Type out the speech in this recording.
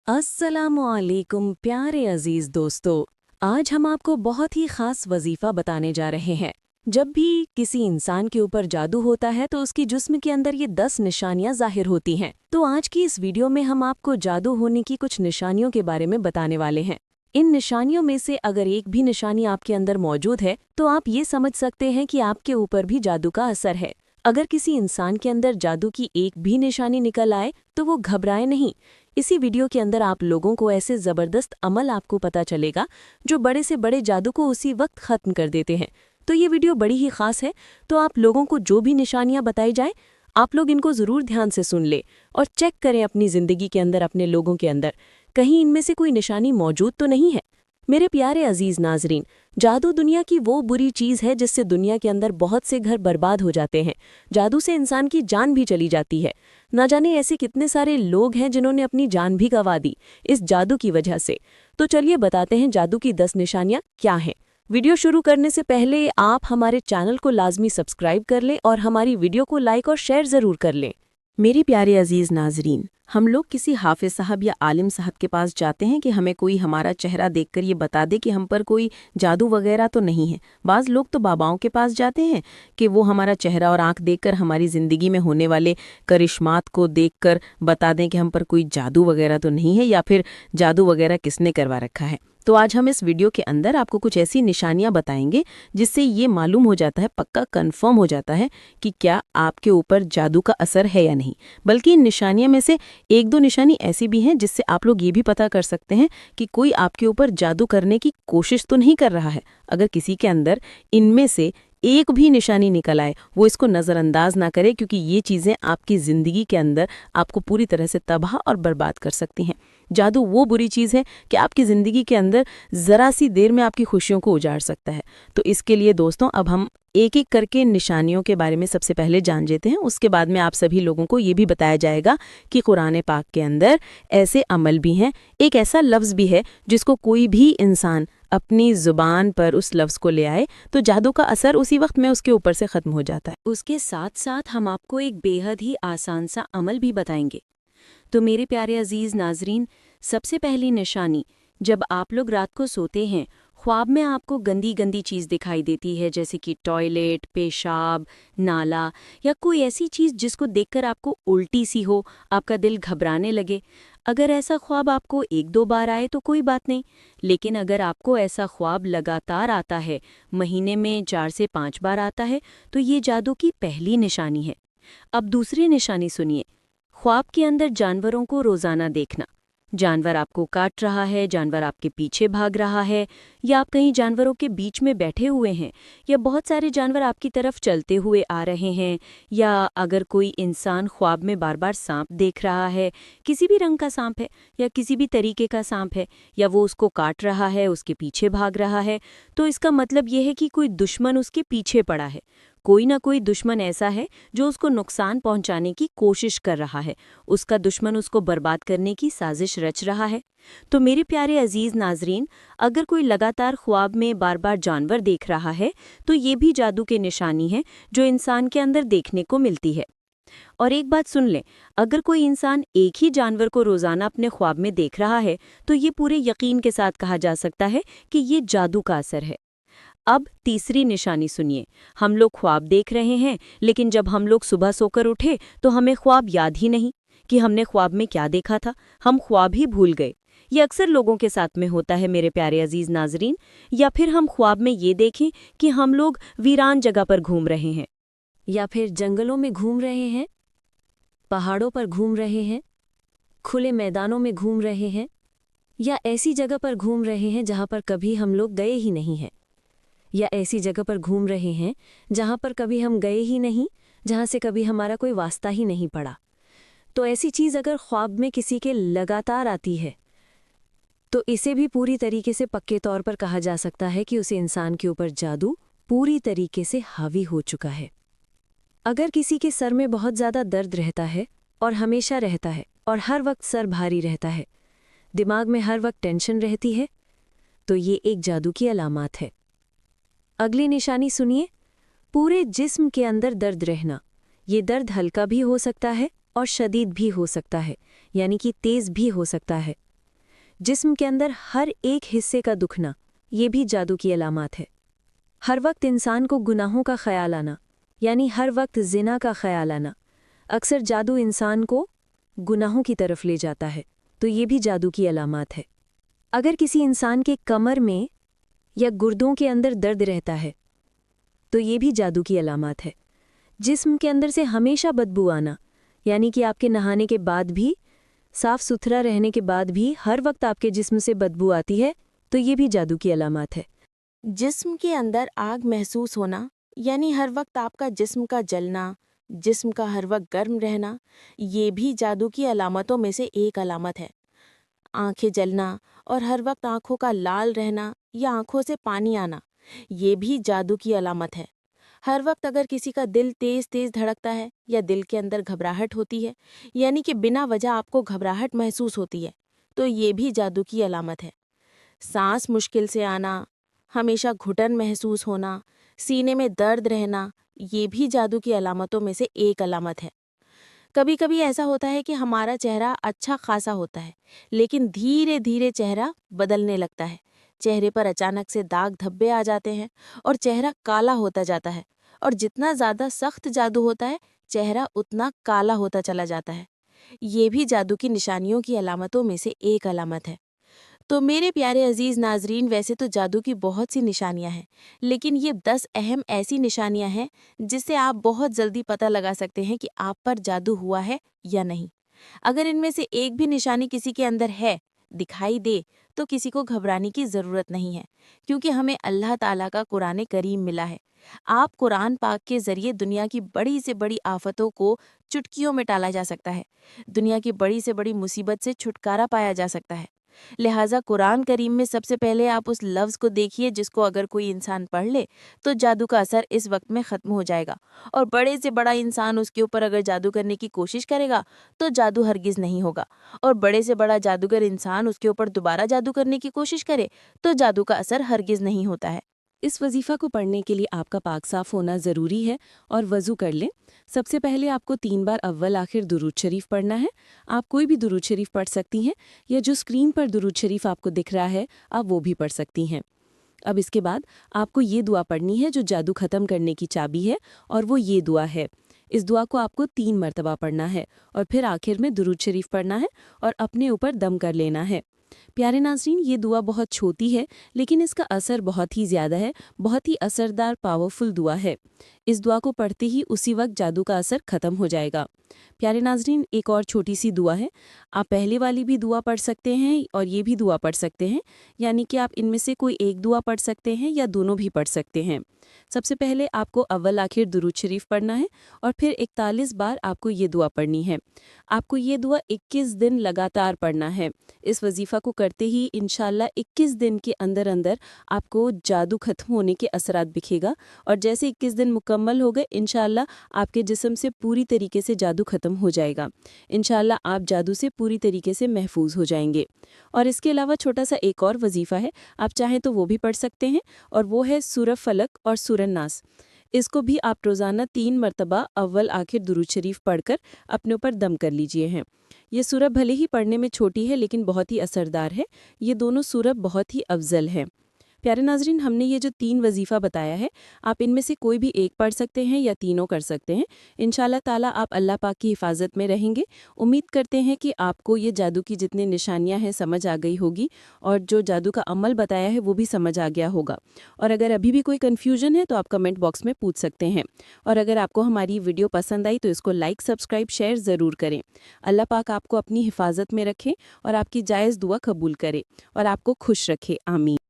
अस्सलामुअलैकुम प्यारे अजीज दोस्तों, आज हम आपको बहुत ही खास वजीफा बताने जा रहे हैं। जब भी किसी इंसान के ऊपर जादू होता है तो उसकी जिस्म के अंदर ये 10 निशानियां जाहिर होती हैं। तो आज की इस वीडियो में हम आपको जादू होने की कुछ निशानियों के बारे में बताने वाले हैं। इन निशानियों में से अगर एक भी निशानी आपके अंदर मौजूद है तो आप ये समझ सकते हैं कि आपके ऊपर भी जादू का असर है। अगर किसी इंसान के अंदर जादू की एक भी निशानी निकल आए तो वो घबराए नहीं। इसी वीडियो के अंदर आप लोगों को ऐसे ज़बरदस्त अमल आपको पता चलेगा जो बड़े से बड़े जादू को उसी वक्त ख़त्म कर देते हैं। तो ये वीडियो बड़ी ही ख़ास है, तो आप लोगों को जो भी निशानियां बताई जाए आप लोग इनको ज़रूर ध्यान से सुन ले और चेक करें अपनी ज़िंदगी के अंदर, अपने लोगों के अंदर कहीं इनमें से कोई निशानी मौजूद तो नहीं है। मेरे प्यारे अजीज़ नाजरीन, जादू दुनिया की वो बुरी चीज़ है जिससे दुनिया के अंदर बहुत से घर बर्बाद हो जाते हैं। जादू से इंसान की जान भी चली जाती है। ना जाने ऐसे कितने सारे लोग हैं जिन्होंने अपनी जान भी गंवा दी इस जादू की वजह से। तो चलिए बताते हैं जादू की 10 निशानियां क्या हैं। वीडियो शुरू करने से पहले आप हमारे चैनल को लाजमी सब्सक्राइब कर लें और हमारी वीडियो को लाइक और शेयर ज़रूर कर लें। मेरी प्यारे अजीज़ नाजरीन, हम लोग किसी हाफिज साहब या आलिम साहब के पास जाते हैं कि हमें कोई हमारा चेहरा देखकर ये बता दे कि हम पर कोई जादू वगैरह तो नहीं है। बाज़ लोग तो बाबाओं के पास जाते हैं कि वो हमारा चेहरा और आंख देखकर हमारी ज़िंदगी में होने वाले करिश्मात को देखकर बता दें कि हम पर कोई जादू वगैरह तो नहीं है या फिर जादू वगैरह किसने करवा रखा है। तो आज हम इस वीडियो के अंदर आपको कुछ ऐसी निशानियां बताएंगे जिससे ये मालूम हो जाता है, पक्का कंफर्म हो जाता है कि क्या आपके ऊपर जादू का असर है या नहीं। बल्कि इन निशानियों में से एक दो निशानी ऐसी भी हैं जिससे आप लोग ये भी पता कर सकते हैं कि कोई आपके ऊपर जादू करने की कोशिश तो नहीं कर रहा है। अगर किसी के अंदर इनमें से एक भी निशानी निकल आए, वो इसको नज़रअंदाज ना करे, क्योंकि ये चीज़ें आपकी ज़िंदगी के अंदर आपको पूरी तरह से तबाह और बर्बाद कर सकती हैं। जादू वो बुरी चीज़ है कि आपकी ज़िंदगी के अंदर ज़रा सी देर में आपकी खुशियों को उजाड़ सकता है। तो इसके लिए दोस्तों अब हम एक एक करके निशानियों के बारे में सबसे पहले जान लेते हैं। उसके बाद में आप सभी लोगों को ये भी बताया जाएगा कि कुरान पाक के अंदर ऐसे अमल भी हैं, एक ऐसा लफ्ज़ भी है जिसको कोई भी इंसान अपनी ज़ुबान पर उस लफ्ज़ को ले आए तो जादू का असर उसी वक्त में उसके ऊपर से ख़त्म हो जाता है। उसके साथ साथ हम आपको एक बेहद ही आसान सा अमल भी बताएंगे। तो मेरे प्यारे अजीज़ नाजरीन, सबसे पहली निशानी, जब आप लोग रात को सोते हैं ख्वाब में आपको गंदी गंदी चीज़ दिखाई देती है, जैसे कि टॉयलेट, पेशाब, नाला या कोई ऐसी चीज़ जिसको देखकर आपको उल्टी सी हो, आपका दिल घबराने लगे। अगर ऐसा ख्वाब आपको एक दो बार आए तो कोई बात नहीं, लेकिन अगर आपको ऐसा ख्वाब लगातार आता है, महीने में 4 से 5 बार आता है, तो ये जादू की पहली निशानी है। अब दूसरी निशानी सुनिए। ख्वाब के अंदर जानवरों को रोज़ाना देखना। जानवर आपको काट रहा है, जानवर आपके पीछे भाग रहा है, या आप कहीं जानवरों के बीच में बैठे हुए हैं, या बहुत सारे जानवर आपकी तरफ चलते हुए आ रहे हैं, या अगर कोई इंसान ख्वाब में बार बार सांप देख रहा है, किसी भी रंग का सांप है या किसी भी तरीके का सांप है, या वो उसको काट रहा है, उसके पीछे भाग रहा है, तो इसका मतलब ये है कि कोई दुश्मन उसके पीछे पड़ा है। कोई ना कोई दुश्मन ऐसा है जो उसको नुकसान पहुंचाने की कोशिश कर रहा है, उसका दुश्मन उसको बर्बाद करने की साजिश रच रहा है। तो मेरे प्यारे अजीज नाजरीन, अगर कोई लगातार ख्वाब में बार बार जानवर देख रहा है तो ये भी जादू की निशानी है जो इंसान के अंदर देखने को मिलती है। और एक बात सुन लें, अगर कोई इंसान एक ही जानवर को रोज़ाना अपने ख्वाब में देख रहा है तो ये पूरे यकीन के साथ कहा जा सकता है कि ये जादू का असर है। अब तीसरी निशानी सुनिए। हम लोग ख्वाब देख रहे हैं, लेकिन जब हम लोग सुबह सोकर उठे तो हमें ख्वाब याद ही नहीं कि हमने ख्वाब में क्या देखा था, हम ख्वाब ही भूल गए। ये अक्सर लोगों के साथ में होता है मेरे प्यारे अजीज नाजरीन। या फिर हम ख्वाब में ये देखें कि हम लोग वीरान जगह पर घूम रहे हैं, या फिर जंगलों में घूम रहे हैं, पहाड़ों पर घूम रहे हैं, खुले मैदानों में घूम रहे हैं, या ऐसी जगह पर घूम रहे हैं जहाँ पर कभी हम लोग गए ही नहीं हैं, या ऐसी जगह पर घूम रहे हैं जहाँ पर कभी हम गए ही नहीं, जहाँ से कभी हमारा कोई वास्ता ही नहीं पड़ा। तो ऐसी चीज़ अगर ख्वाब में किसी के लगातार आती है तो इसे भी पूरी तरीके से पक्के तौर पर कहा जा सकता है कि उसे इंसान के ऊपर जादू पूरी तरीके से हावी हो चुका है। अगर किसी के सर में बहुत ज़्यादा दर्द रहता है और हमेशा रहता है और हर वक्त सर भारी रहता है, दिमाग में हर वक्त टेंशन रहती है, तो ये एक जादू की अलामत है। अगली निशानी सुनिए। पूरे जिस्म के अंदर दर्द रहना। ये दर्द हल्का भी हो सकता है और शदीद भी हो सकता है, यानी कि तेज़ भी हो सकता है। جسم کے اندر ہر ایک حصے کا دکھنا، یہ بھی جادو کی علامات ہے۔ ہر وقت انسان کو گناہوں کا خیال آنا، یعنی ہر وقت زنا کا خیال آنا، اکثر جادو انسان کو گناہوں کی طرف لے جاتا ہے، تو یہ بھی جادو کی علامات ہے۔ اگر کسی انسان کے کمر میں یا گردوں کے اندر درد رہتا ہے تو یہ بھی جادو کی علامات ہے۔ جسم کے اندر سے ہمیشہ بدبو آنا، یعنی کہ آپ کے نہانے کے بعد بھی، صاف ستھرا رہنے کے بعد بھی ہر وقت آپ کے جسم سے بدبو آتی ہے، تو یہ بھی جادو کی علامات ہے۔ جسم کے اندر آگ محسوس ہونا، یعنی ہر وقت آپ کا جسم کا جلنا، جسم کا ہر وقت گرم رہنا، یہ بھی جادو کی علامتوں میں سے ایک علامت ہے۔ آنکھیں جلنا اور ہر وقت آنکھوں کا لال رہنا یا آنکھوں سے پانی آنا، یہ بھی جادو کی علامت ہے۔ ہر وقت اگر کسی کا دل تیز تیز دھڑکتا ہے یا دل کے اندر گھبراہٹ ہوتی ہے، یعنی کہ بنا وجہ آپ کو گھبراہٹ محسوس ہوتی ہے، تو یہ بھی جادو کی علامت ہے۔ سانس مشکل سے آنا، ہمیشہ گھٹن محسوس ہونا، سینے میں درد رہنا، یہ بھی جادو کی علامتوں میں سے ایک علامت ہے۔ کبھی کبھی ایسا ہوتا ہے کہ ہمارا چہرہ اچھا خاصا ہوتا ہے، لیکن دھیرے دھیرے چہرہ بدلنے لگتا ہے۔ چہرے پر اچانک سے داغ دھبے آ جاتے ہیں اور چہرہ کالا ہوتا جاتا ہے، اور جتنا زیادہ سخت جادو ہوتا ہے، چہرہ اتنا کالا ہوتا چلا جاتا ہے۔ یہ بھی جادو کی نشانیوں کی علامتوں میں سے ایک علامت ہے۔ تو میرے پیارے عزیز ناظرین، ویسے تو جادو کی بہت سی نشانیاں ہیں، لیکن یہ 10 اہم ایسی نشانیاں ہیں جس سے آپ بہت جلدی پتہ لگا سکتے ہیں کہ آپ پر جادو ہوا ہے یا نہیں۔ اگر ان میں سے ایک بھی نشانی کسی کے اندر ہے، دکھائی دے، تو کسی کو گھبرانے کی ضرورت نہیں ہے، کیونکہ ہمیں اللہ تعالیٰ کا قرآن کریم ملا ہے۔ آپ قرآن پاک کے ذریعے دنیا کی بڑی سے بڑی آفتوں کو چٹکیوں میں ٹالا جا سکتا ہے، دنیا کی بڑی سے بڑی مصیبت سے چھٹکارا پایا جا سکتا ہے۔ لہٰذا قرآن کریم میں سب سے پہلے آپ اس لفظ کو دیکھیے جس کو اگر کوئی انسان پڑھ لے تو جادو کا اثر اس وقت میں ختم ہو جائے گا، اور بڑے سے بڑا انسان اس کے اوپر اگر جادو کرنے کی کوشش کرے گا تو جادو ہرگز نہیں ہوگا، اور بڑے سے بڑا جادوگر انسان اس کے اوپر دوبارہ جادو کرنے کی کوشش کرے تو جادو کا اثر ہرگز نہیں ہوتا ہے۔ اس وظیفہ کو پڑھنے کے لیے آپ کا پاک صاف ہونا ضروری ہے، اور وضو کر لیں۔ سب سے پہلے آپ کو 3 بار اول آخر درود شریف پڑھنا ہے۔ آپ کوئی بھی درود شریف پڑھ سکتی ہیں، یا جو اسکرین پر درود شریف آپ کو دکھ رہا ہے آپ وہ بھی پڑھ سکتی ہیں۔ اب اس کے بعد آپ کو یہ دعا پڑھنی ہے جو جادو ختم کرنے کی چابی ہے، اور وہ یہ دعا ہے۔ اس دعا کو آپ کو 3 مرتبہ پڑھنا ہے، اور پھر آخر میں درود شریف پڑھنا ہے اور اپنے اوپر دم کر لینا ہے۔ پیارے ناظرین، یہ دعا بہت چھوٹی ہے لیکن اس کا اثر بہت ہی زیادہ ہے، بہت ہی اثردار پاورفل دعا ہے۔ اس دعا کو پڑھتے ہی اسی وقت جادو کا اثر ختم ہو جائے گا۔ پیارے ناظرین، ایک اور چھوٹی سی دعا ہے۔ آپ پہلے والی بھی دعا پڑھ سکتے ہیں اور یہ بھی دعا پڑھ سکتے ہیں، یعنی کہ آپ ان میں سے کوئی ایک دعا پڑھ سکتے ہیں یا دونوں بھی پڑھ سکتے ہیں۔ سب سے پہلے آپ کو اول آخر درود شریف پڑھنا ہے، اور پھر 41 بار آپ کو یہ دعا پڑھنی ہے۔ آپ کو یہ دعا 21 دن لگاتار پڑھنا ہے۔ اس وظیفہ کو کرتے ہی انشاءاللہ 21 دن کے اندر اندر آپ کو جادو ختم ہونے کے اثرات دکھے گا، اور جیسے 21 دن مکمل ہو گئے انشاءاللہ آپ کے جسم سے پوری طریقے سے جادو ختم ہو جائے گا۔ انشاءاللہ آپ جادو سے پوری طریقے سے محفوظ ہو جائیں گے۔ اور اس کے علاوہ چھوٹا سا ایک اور وظیفہ ہے، آپ چاہیں تو وہ بھی پڑھ سکتے ہیں، اور وہ ہے سورہ فلق اور سورہ ناس۔ اس کو بھی آپ روزانہ 3 مرتبہ اول آخر درود شریف پڑھ کر اپنے اوپر دم کر لیجئے ہیں۔ یہ سورہ بھلے ہی پڑھنے میں چھوٹی ہے لیکن بہت ہی اثردار ہے۔ یہ دونوں سورہ بہت ہی افضل ہیں۔ پیارے ناظرین، ہم نے یہ جو 3 وظیفہ بتایا ہے، آپ ان میں سے کوئی بھی ایک پڑھ سکتے ہیں یا تینوں کر سکتے ہیں۔ انشاءاللہ تعالیٰ آپ اللہ پاک کی حفاظت میں رہیں گے۔ امید کرتے ہیں کہ آپ کو یہ جادو کی جتنے نشانیاں ہیں سمجھ آ گئی ہوگی، اور جو جادو کا عمل بتایا ہے وہ بھی سمجھ آ گیا ہوگا۔ اور اگر ابھی بھی کوئی کنفیوژن ہے تو آپ کمنٹ باکس میں پوچھ سکتے ہیں، اور اگر آپ کو ہماری ویڈیو پسند آئی تو اس کو لائک، سبسکرائب، شیئر ضرور کریں۔ اللہ پاک آپ کو اپنی حفاظت میں رکھے اور آپ کی جائز دعا قبول کرے اور آپ کو خوش رکھے، آمین۔